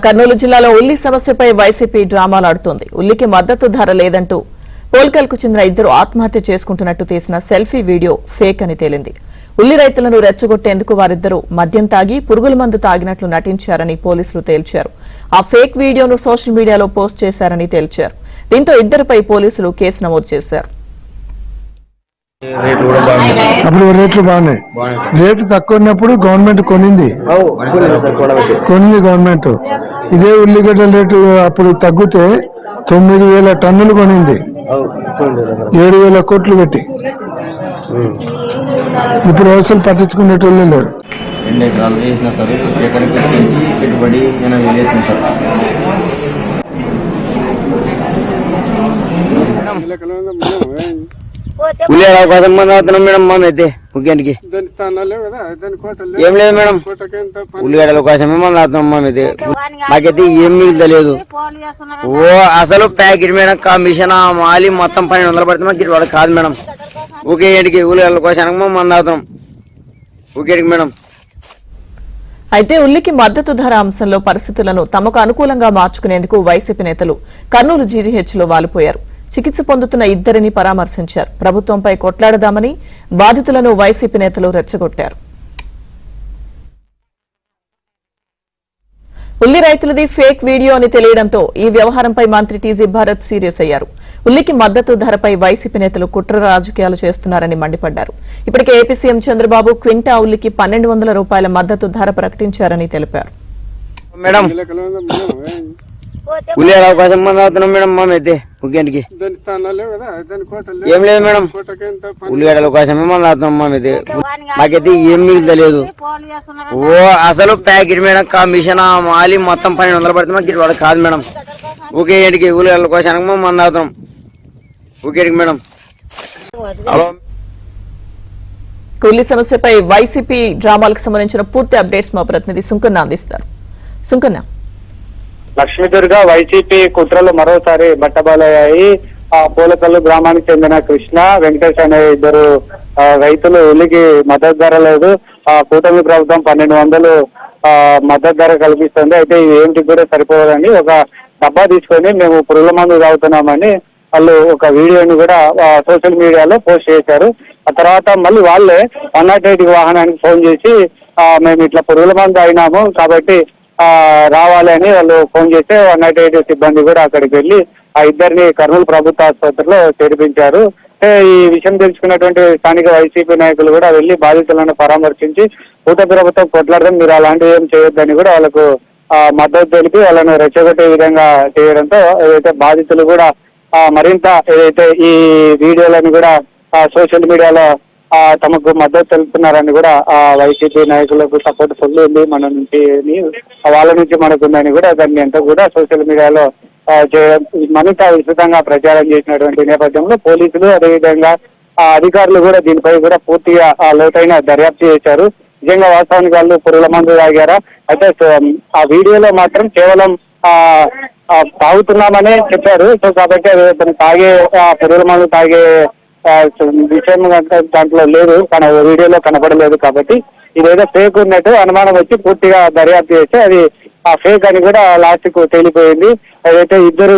కర్నూలు జిల్లాలో ఉల్లి సమస్యపై వైసీపీ డ్రామాలాడుతోంది. ఉల్లికి మద్దతు ధర లేదంటూ పోల్కల్కు చెందిన ఇద్దరు ఆత్మహత్య చేసుకుంటున్నట్టు తీసిన సెల్ఫీ వీడియో ఫేక్ అని తేలింది. ఉల్లి రైతులను రెచ్చగొట్టేందుకు వారిద్దరూ మద్యం తాగి పురుగుల మందు తాగినట్లు నటించారని పోలీసులు తేల్చారు. ఆ ఫేక్ వీడియోను సోషల్ మీడియాలో పోస్ట్ చేశారని తేల్చారు. దీంతో ఇద్దరిపై పోలీసులు కేసు నమోదు చేశారు. అప్పుడు రేట్లు బాగున్నాయి. రేటు తక్కువ ఉన్నప్పుడు గవర్నమెంట్ కొనింది గవర్నమెంట్. ఇదే ఉల్లిగడ్డల రేటు అప్పుడు తగ్గితే 9,000 టన్నులు కొనింది, 7,000 కోట్లు పెట్టి. ఇప్పుడు అసలు పట్టించుకునేటోళ్ళే లేరు. 2 ఎకరాలు వేసినా సరే ఎకరికి వచ్చేసి పెట్టుబడి 80,000 అవుతుంది సార్. ఉల్లిగడ్డ కోసం మంది అవుతున్నాం మేడం. మామైతే ముఖ్యానికి ఏం లేదు మేడం, ఉల్లిగడ్డల కోసమే మంది అవుతున్నాం. మామైతే మాకైతే ఏం మిగులుతలేదు. ఓ అసలు ప్యాకెట్ మేడం కమిషన్ మాలి మొత్తం 1200 పడితే మాకు ఇటు వాడు కాదు మేడం. ఒకే ఏంటికి ఉల్లిగడ్డల కోసానికి మేము మంది అవుతున్నాం ఒకేటికి మేడం. అయితే ఉల్లికి మద్దతు ధర అంశంలో పరిస్థితులను తమకు అనుకూలంగా మార్చుకునేందుకు వైసీపీ నేతలు కర్నూలు జీజీహెచ్లో వాలిపోయారు. చికిత్స పొందుతున్న ఇద్దరిని పరామర్శించారు. ప్రభుత్వంపై కొట్లాడదామని బాధితులను వైసీపీ నేతలు రెచ్చగొట్టారు. ఉల్లి రైతులది ఫేక్ వీడియో అని తెలియడంతో ఈ వ్యవహారంపై మంత్రి టీజీ భరత్ సీరియస్ అయ్యారు. ఉల్లికి మద్దతు ధరపై వైసీపీ నేతలు కుట్ర రాజకీయాలు చేస్తున్నారని మండిపడ్డారు. ఇప్పటికే ఏపీ సీఎం చంద్రబాబు క్వింటా ఉల్లికి 1,200 రూపాయల మద్దతు ధర ప్రకటించారని తెలిపారు. మేడం ఉల్లిగడ్డ కోసం మంది అవుతున్నాం మేడం. మామైతే ముఖ్యానికి ఏం లేదు మేడం, ఉల్లిగడ్డల కోసమే మంది అవుతున్నాం. మామైతే మాకైతే ఏం మిగులుతలేదు. ఓ అసలు ప్యాకెట్ మేడం కమిషన్ మాలి మొత్తం 1200 పడితే మాకు ఇటు వాడు కాదు మేడం. ఒకే ఏంటికి ఉల్లిగడ్డల కోసానికి మేము మంది అవుతున్నాం ఒకేటికి మేడం. ఉల్లి సమస్యపై వైసీపీ డ్రామాలకు సంబంధించిన పూర్తి అప్డేట్స్ మా ప్రతినిధి సుంకన్న అందిస్తారు. సుంకన్న, లక్ష్మీదుర్గ వైసీపీ కుట్రలు మరోసారి బట్టబయలయ్యాయి. పోలకల్లు గ్రామానికి చెందిన కృష్ణ, వెంకటేష్ అనే ఇద్దరు రైతులు ఉల్లికి మద్దతు ధర లేదు, కూటమి ప్రభుత్వం 1,200 మద్దతు ధర కల్పిస్తుంది, అయితే ఇది ఏంటి కూడా సరిపోదని ఒక డబ్బా తీసుకొని మేము పురుగుల మందు తాగుతున్నామని వాళ్ళు ఒక వీడియోని కూడా సోషల్ మీడియాలో పోస్ట్ చేశారు. ఆ తర్వాత మళ్ళీ వాళ్ళే 108 వాహనానికి ఫోన్ చేసి మేము ఇట్లా పురుగుల మందు అయినాము కాబట్టి రావాలి అని వాళ్ళు ఫోన్ చేస్తే 108 సిబ్బంది కూడా అక్కడికి వెళ్లి ఆ ఇద్దరిని కర్నూలు ప్రభుత్వ ఆసుపత్రిలో చేర్పించారు. ఈ విషయం తెలుసుకున్నటువంటి స్థానిక వైసీపీ నాయకులు కూడా వెళ్లి బాధితులను పరామర్శించి కూటమి ప్రభుత్వం కొట్లాడడం, మీరు అలాంటివి ఏం చేయొద్దని కూడా వాళ్ళకు మద్దతు తెలిపి వాళ్ళను రెచ్చగొట్టే విధంగా చేయడంతో ఏదైతే బాధితులు కూడా మరింత ఏదైతే ఈ వీడియోలను కూడా సోషల్ మీడియాలో తమకు మద్దతు తెలుపుతున్నారని కూడా వైసీపీ నాయకులకు సపోర్ట్ ఫుల్ ఉంది మన నుంచి, వాళ్ళ నుంచి మనకు ఉందని కూడా దాన్ని అంతా కూడా సోషల్ మీడియాలో మరింత విస్తృతంగా ప్రచారం చేసినటువంటి నేపథ్యంలో పోలీసులు అదేవిధంగా అధికారులు కూడా దీనిపై కూడా పూర్తిగా లోతైన దర్యాప్తు చేశారు. నిజంగా వాస్తవానికి వాళ్ళు పురుగుల మందు తాగారా, అయితే ఆ వీడియోలో మాత్రం కేవలం తాగుతున్నామనే చెప్పారు. సో కాబట్టి అతను తాగే పురుగుల మందు తాగే విషయం దాంట్లో లేదు, కానీ వీడియోలో కనపడలేదు. కాబట్టి ఇదేదో ఫేక్ ఉన్నట్టు అనుమానం వచ్చి పూర్తిగా దర్యాప్తు చేస్తే అది ఆ ఫేక్ అని కూడా లాస్ట్ కు తేలిపోయింది. ఏదైతే ఇద్దరు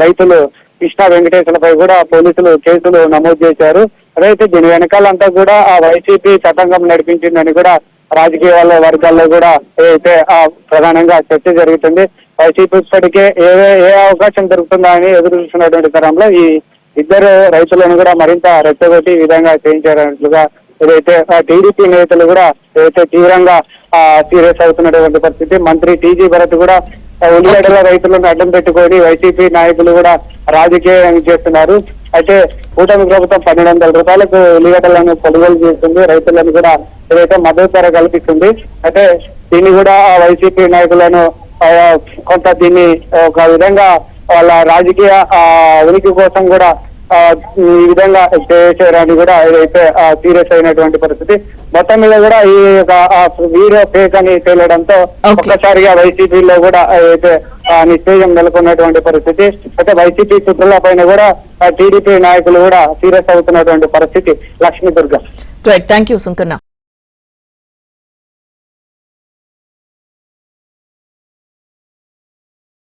రైతులు కృష్ణ, వెంకటేశ్వరపై కూడా పోలీసులు కేసులు నమోదు చేశారు. అదైతే దీని వెనకాలంతా కూడా ఆ వైసీపీ చట్టంగం నడిపించిందని కూడా రాజకీయ వర్గాల్లో కూడా ఏదైతే ప్రధానంగా చర్చ జరుగుతుంది. వైసీపీ ఇప్పటికే ఏ అవకాశం దొరుకుతుందా అని ఎదురు చూస్తున్నటువంటి తరంలో ఈ ఇద్దరు రైతులను కూడా మరింత రెచ్చగొట్టి ఈ విధంగా చేయించారన్నట్లుగా ఏదైతే టీడీపీ నేతలు కూడా ఏదైతే తీవ్రంగా సీరియస్ అవుతున్నటువంటి పరిస్థితి. మంత్రి టీజీ భరత్ కూడా ఉల్లిగడ్డల రైతులను అడ్డం పెట్టుకొని వైసీపీ నాయకులు కూడా రాజకీయం చేస్తున్నారు. అయితే కూటమి ప్రభుత్వం 1,200 రూపాయలకు ఉల్లిగడ్డలను కొనుగోలు చేస్తుంది, రైతులను కూడా ఏదైతే మద్దతు ధర కల్పిస్తుంది. అయితే దీన్ని కూడా వైసీపీ నాయకులను కొంత దీన్ని ఒక విధంగా వాళ్ళ రాజకీయ ఉనికి కోసం కూడా ఈ విధంగా చేశారని కూడా ఏదైతే సీరియస్ అయినటువంటి పరిస్థితి. మొత్తం మీద కూడా ఈ వీడియో ఫేక్ అని తేలడంతో ఒక్కసారిగా వైసీపీలో కూడా ఏదైతే నిశ్చయం నెలకొన్నటువంటి పరిస్థితి. అయితే వైసీపీ కుట్రల పైన కూడా టీడీపీ నాయకులు కూడా సీరియస్ అవుతున్నటువంటి పరిస్థితి. లక్ష్మీదుర్గ. Thank you Sunkanna.